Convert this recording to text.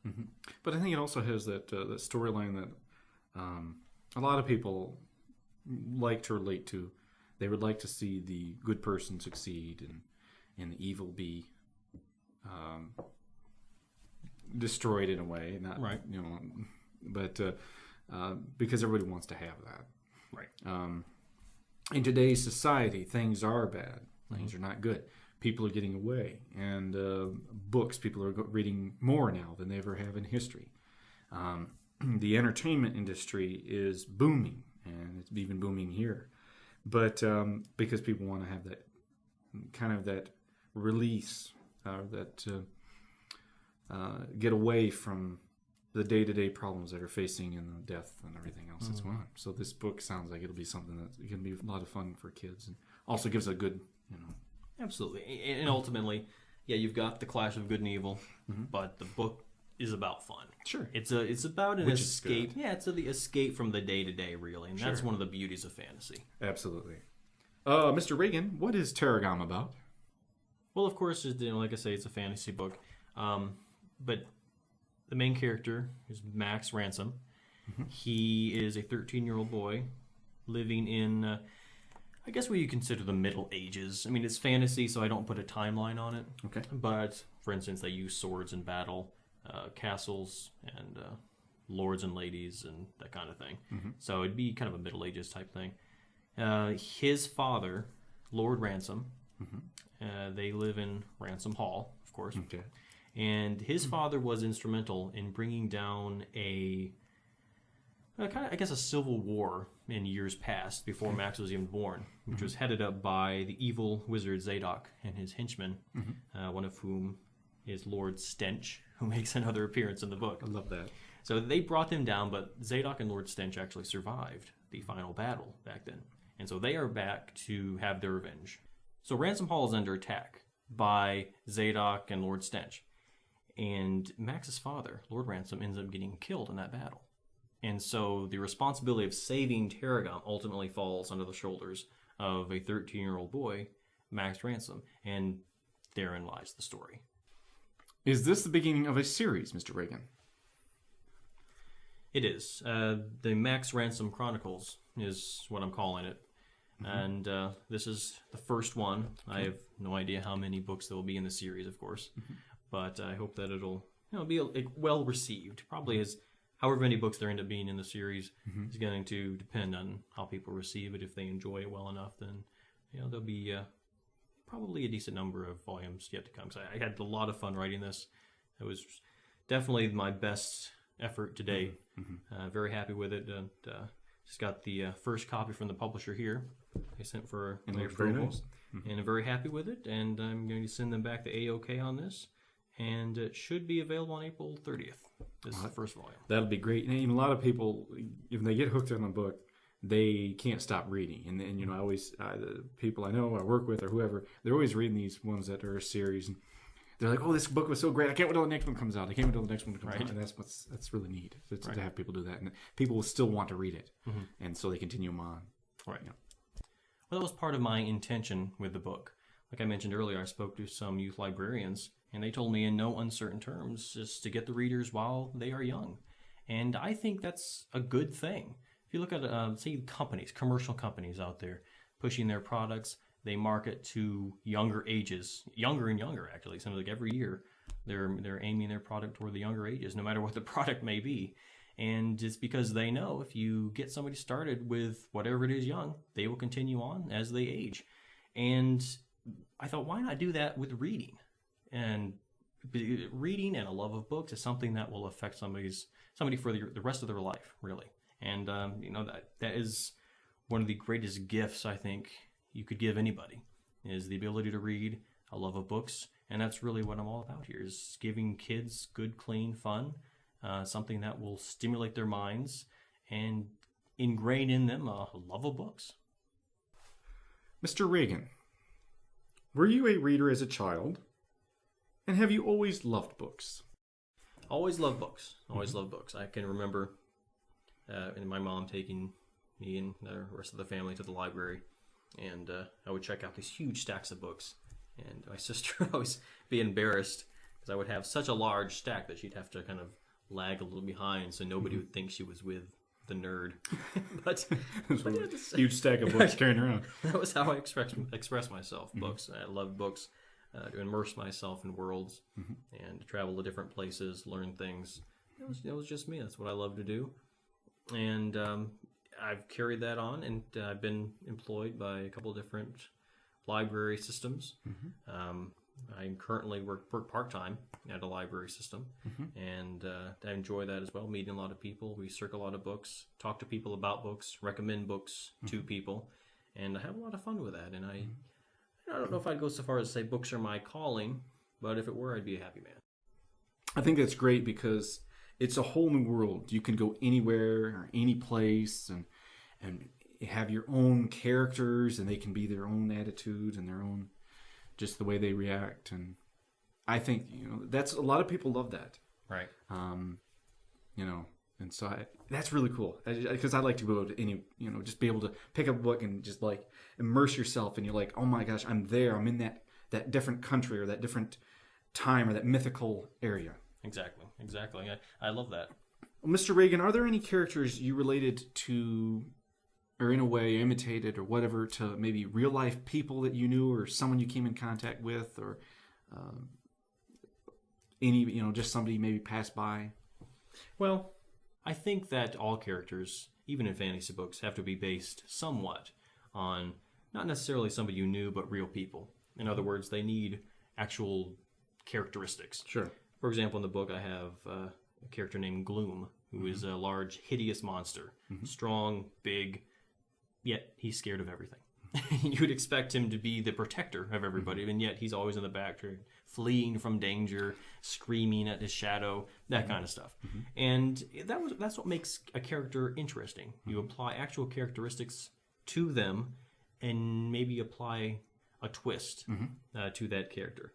Mm-hmm. But I think it also has that storyline that a lot of people like to relate to. They would like to see the good person succeed and the evil be destroyed in a way. Not right. But because everybody wants to have that. Right. In today's society, things are bad. Things are not good. People are getting away, and books. People are reading more now than they ever have in history. The entertainment industry is booming, and it's even booming here. But because people want to have that kind of that release, that get away from the day-to-day problems that are facing and the death and everything else that's going on. So this book sounds like it'll be something that's going to be a lot of fun for kids, and also gives a good, Absolutely. And ultimately, yeah, you've got the clash of good and evil, but the book is about fun. Sure. It's about an escape. Yeah, it's the escape from the day-to-day, really, and that's one of the beauties of fantasy. Absolutely. Mr. Regan, what is Terragam about? Well, of course, like I say, it's a fantasy book, but the main character is Max Ransom. He is a 13-year-old boy living in, I guess what you consider the Middle Ages. I mean, it's fantasy, so I don't put a timeline on it. Okay. But, for instance, they use swords in battle, castles, and lords and ladies, and that kind of thing. So it'd be kind of a Middle Ages type thing. His father, Lord Ransom, they live in Ransom Hall, of course. Okay. And his father was instrumental in bringing down a civil war in years past before Max was even born, which was headed up by the evil wizard Zadok and his henchmen, one of whom is Lord Stench, who makes another appearance in the book. I love that. So they brought them down, but Zadok and Lord Stench actually survived the final battle back then. And so they are back to have their revenge. So Ransom Hall is under attack by Zadok and Lord Stench. And Max's father, Lord Ransom, ends up getting killed in that battle. And so the responsibility of saving Terragam ultimately falls under the shoulders of a 13-year-old boy, Max Ransom. And therein lies the story. Is this the beginning of a series, Mr. Regan? It is. The Max Ransom Chronicles is what I'm calling it. And this is the first one. Okay. I have no idea how many books there will be in the series, of course. But I hope that it'll be well received. Probably as however many books there end up being in the series is going to depend on how people receive it. If they enjoy it well enough, then there'll be probably a decent number of volumes yet to come. So I had a lot of fun writing this. It was definitely my best effort to date. Very happy with it. And, just got the first copy from the publisher here. They sent for approval, and I'm very happy with it. And I'm going to send them back the A-OK on this. And it should be available on April 30th. This is the first volume. That'll be great. And a lot of people, if they get hooked on a book, they can't stop reading. And I always, the people I know, I work with, or whoever, they're always reading these ones that are a series. And they're like, oh, this book was so great. I can't wait till the next one comes out. I can't wait till the next one comes out. And that's really neat to have people do that. And people will still want to read it. And so they continue them on. Right. Well, that was part of my intention with the book. Like I mentioned earlier, I spoke to some youth librarians, and they told me in no uncertain terms just to get the readers while they are young. And I think that's a good thing. If you look at, say, companies, commercial companies out there pushing their products, they market to younger ages, younger and younger, actually. Seems like every year they're aiming their product toward the younger ages, no matter what the product may be. And it's because they know if you get somebody started with whatever it is young, they will continue on as they age. And I thought, why not do that with reading? And reading and a love of books is something that will affect somebody for the rest of their life, really. And that is one of the greatest gifts I think you could give anybody, is the ability to read, a love of books. And that's really what I'm all about here, is giving kids good, clean fun, something that will stimulate their minds and ingrain in them a love of books. Mr. Regan, were you a reader as a child? And have you always loved books? Always loved books. Always loved books. I can remember my mom taking me and the rest of the family to the library, and I would check out these huge stacks of books. And my sister would always be embarrassed because I would have such a large stack that she'd have to kind of lag a little behind so nobody would think she was with the nerd. but Huge stack of books carrying around. That was how I express myself. Books. I love books. To immerse myself in worlds and to travel to different places, learn things. It was just me. That's what I love to do. And I've carried that on, and I've been employed by a couple of different library systems. I currently work part-time at a library system, and I enjoy that as well, meeting a lot of people. We circle a lot of books, talk to people about books, recommend books to people, and I have a lot of fun with that. And I don't know if I'd go so far as to say books are my calling, but if it were, I'd be a happy man. I think that's great because it's a whole new world. You can go anywhere or any place and have your own characters, and they can be their own attitudes and their own, just the way they react. And I think, that's, a lot of people love that. Right. And so that's really cool, because I like to go to any, just be able to pick up a book and just like immerse yourself, and you're like, oh my gosh, I'm there. I'm in that different country or that different time or that mythical area. Exactly. I love that. Well, Mr. Regan, are there any characters you related to, or in a way imitated or whatever, to maybe real life people that you knew or someone you came in contact with, or any, just somebody maybe passed by? Well, I think that all characters, even in fantasy books, have to be based somewhat on not necessarily somebody you knew, but real people. In other words, they need actual characteristics. Sure. For example, in the book, I have a character named Gloom, who is a large, hideous monster. Strong, big, yet he's scared of everything. You would expect him to be the protector of everybody, and yet he's always in the background, fleeing from danger, screaming at his shadow, that kind of stuff. And that's what makes a character interesting. You apply actual characteristics to them and maybe apply a twist to that character.